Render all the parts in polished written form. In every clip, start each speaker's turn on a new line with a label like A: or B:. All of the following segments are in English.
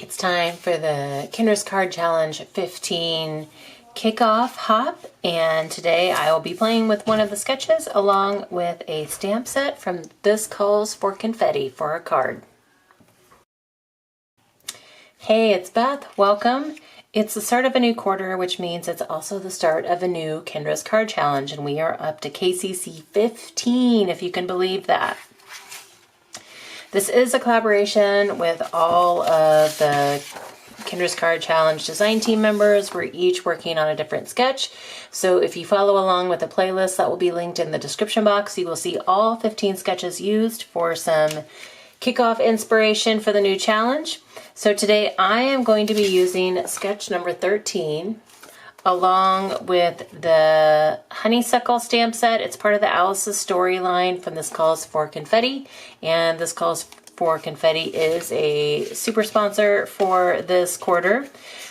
A: it's time for the Kendra's Card Challenge 15 kickoff hop, and today I will be playing with one of the sketches along with a stamp set from This Calls for Confetti for a card. Hey, it's Beth. Welcome. It's the start of a new quarter, which means it's also the start of a new Kendra's Card Challenge, and we are up to KCC 15, if you can believe that. This is a collaboration with all of the Kendra's Card Challenge design team members. We're each working on a different sketch. So if you follow along with the playlist that will be linked in the description box, you will see all 15 sketches used for some kickoff inspiration for the new challenge. So today I am going to be using sketch number 13 along with the honeysuckle stamp set. It's part of the Alice's storyline from This Calls for Confetti, and This Calls for Confetti is a super sponsor for this quarter.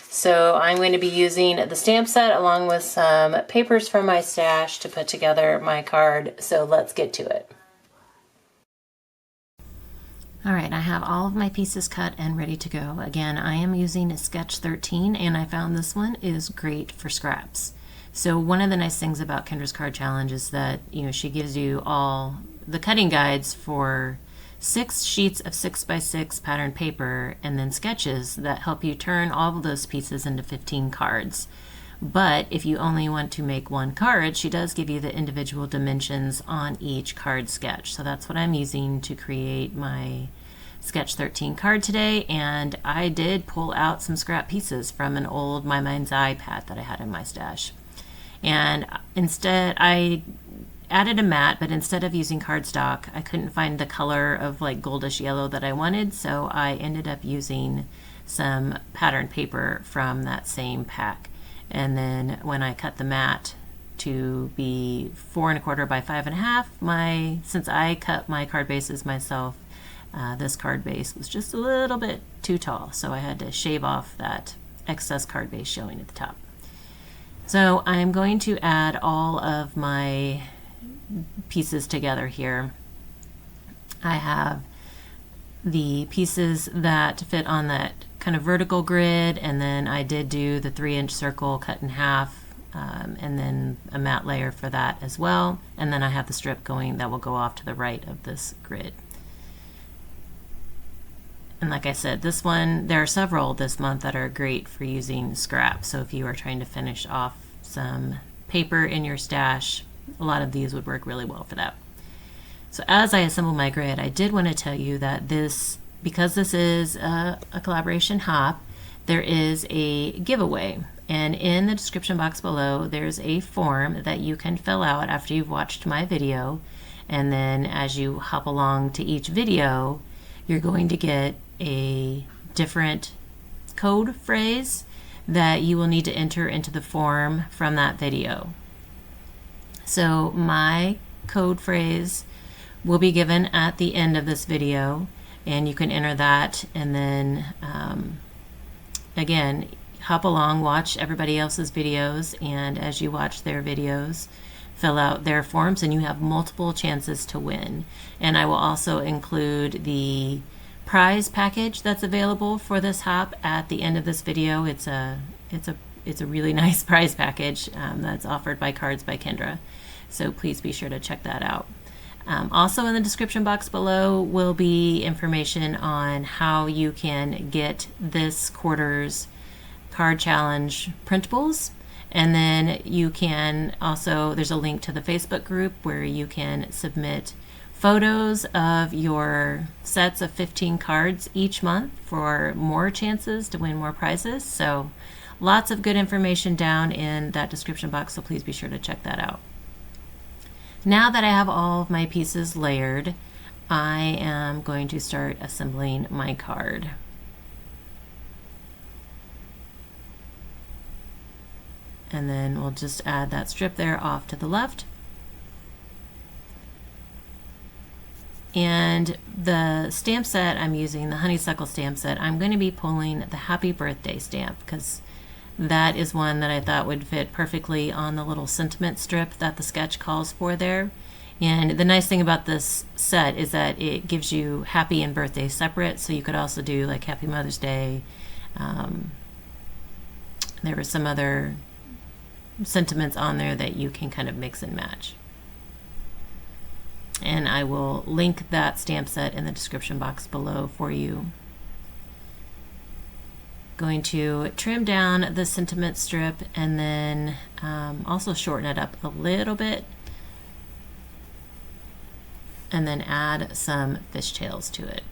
A: So I'm going to be using the stamp set along with some papers from my stash to put together my card. So let's get to it. All right, I have all of my pieces cut and ready to go. Again, I am using a sketch 13, and I found this one is great for scraps. So one of the nice things about Kendra's Card Challenge is that, she gives you all the cutting guides for 6 sheets of 6x6 pattern paper and then sketches that help you turn all of those pieces into 15 cards. But if you only want to make one card, she does give you the individual dimensions on each card sketch. So that's what I'm using to create my sketch 13 card today. And I did pull out some scrap pieces from an old My Mind's Eye pad that I had in my stash. And instead, I added a mat, but instead of using cardstock, I couldn't find the color of like goldish yellow that I wanted. So I ended up using some pattern paper from that same pack. And then when I cut the mat to be 4 1/4 by 5 1/2, since I cut my card bases myself, this card base was just a little bit too tall, so I had to shave off that excess card base showing at the top. So I'm going to add all of my pieces together here. I have the pieces that fit on that kind of vertical grid, and then I did do the 3-inch circle cut in half, and then a matte layer for that as well. And then I have the strip going that will go off to the right of this grid. And like I said, this one, there are several this month that are great for using scrap. So if you are trying to finish off some paper in your stash, a lot of these would work really well for that. So as I assemble my grid, I did want to tell you that because this is a collaboration hop, there is a giveaway. And in the description box below, there's a form that you can fill out after you've watched my video. And then as you hop along to each video, you're going to get a different code phrase that you will need to enter into the form from that video. So my code phrase will be given at the end of this video, and you can enter that, and then again, hop along, watch everybody else's videos, and as you watch their videos, fill out their forms, and you have multiple chances to win. And I will also include the prize package that's available for this hop at the end of this video. It's a really nice prize package that's offered by Cards by Kendra. So please be sure to check that out. Also in the description box below will be information on how you can get this quarter's card challenge printables. And then you can also, there's a link to the Facebook group where you can submit photos of your sets of 15 cards each month for more chances to win more prizes. So lots of good information down in that description box, so please be sure to check that out. Now that I have all of my pieces layered, I am going to start assembling my card. And then we'll just add that strip there off to the left. And the stamp set I'm using, the honeysuckle stamp set, I'm going to be pulling the happy birthday stamp because that is one that I thought would fit perfectly on the little sentiment strip that the sketch calls for there. And the nice thing about this set is that it gives you happy and birthday separate, so you could also do like Happy Mother's Day. There were some other sentiments on there that you can kind of mix and match. And I will link that stamp set in the description box below for you. Going to trim down the sentiment strip and then also shorten it up a little bit, and then add some fishtails to it.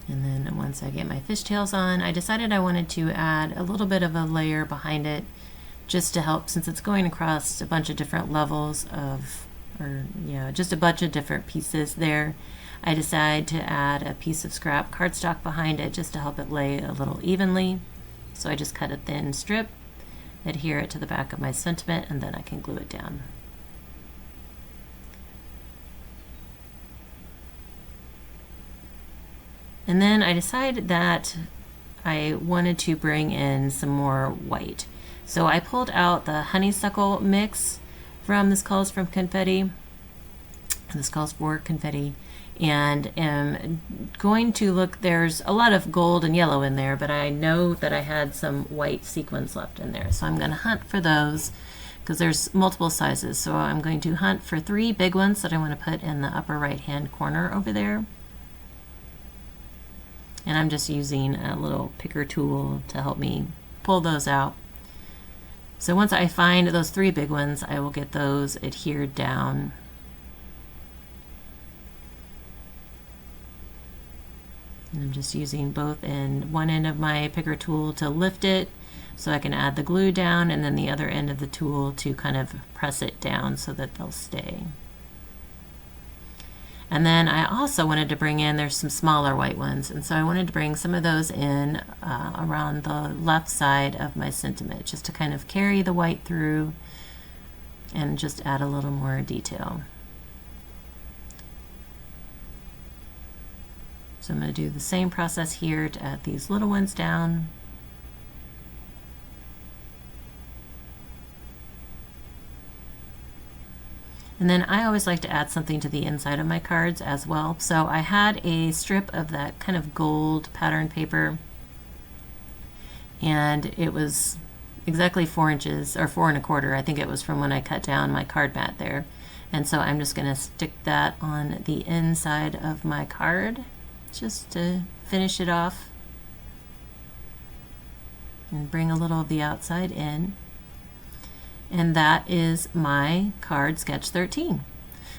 A: And then once I get my fishtails on, I decided I wanted to add a little bit of a layer behind it just to help, since it's going across a bunch of different levels of, or yeah, just a bunch of different pieces there. I decided to add a piece of scrap cardstock behind it just to help it lay a little evenly. So I just cut a thin strip, adhere it to the back of my sentiment, and then I can glue it down. And then I decided that I wanted to bring in some more white. So I pulled out the honeysuckle mix from This Calls for Confetti, and am going to look, there's a lot of gold and yellow in there, but I know that I had some white sequins left in there. So I'm going to hunt for those because there's multiple sizes. So I'm going to hunt for 3 big ones that I want to put in the upper right hand corner over there. And I'm just using a little picker tool to help me pull those out. So once I find those 3 big ones, I will get those adhered down. And I'm just using both in one end of my picker tool to lift it so I can add the glue down, and then the other end of the tool to kind of press it down so that they'll stay. And then I also wanted to bring in, there's some smaller white ones, and so I wanted to bring some of those in around the left side of my sentiment, just to kind of carry the white through and just add a little more detail. So I'm going to do the same process here to add these little ones down. And then I always like to add something to the inside of my cards as well. So I had a strip of that kind of gold pattern paper, and it was exactly 4 inches, or 4 1/4. I think it was from when I cut down my card mat there. And so I'm just going to stick that on the inside of my card just to finish it off and bring a little of the outside in. And that is my card Sketch 13.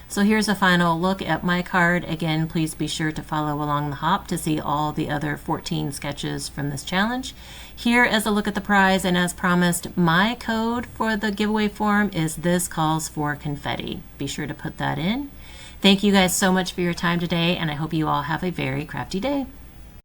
A: So here's a final look at my card. Again, please be sure to follow along the hop to see all the other 14 sketches from this challenge. Here is a look at the prize, and as promised, my code for the giveaway form is This Calls for Confetti. Be sure to put that in. Thank you guys so much for your time today, and I hope you all have a very crafty day.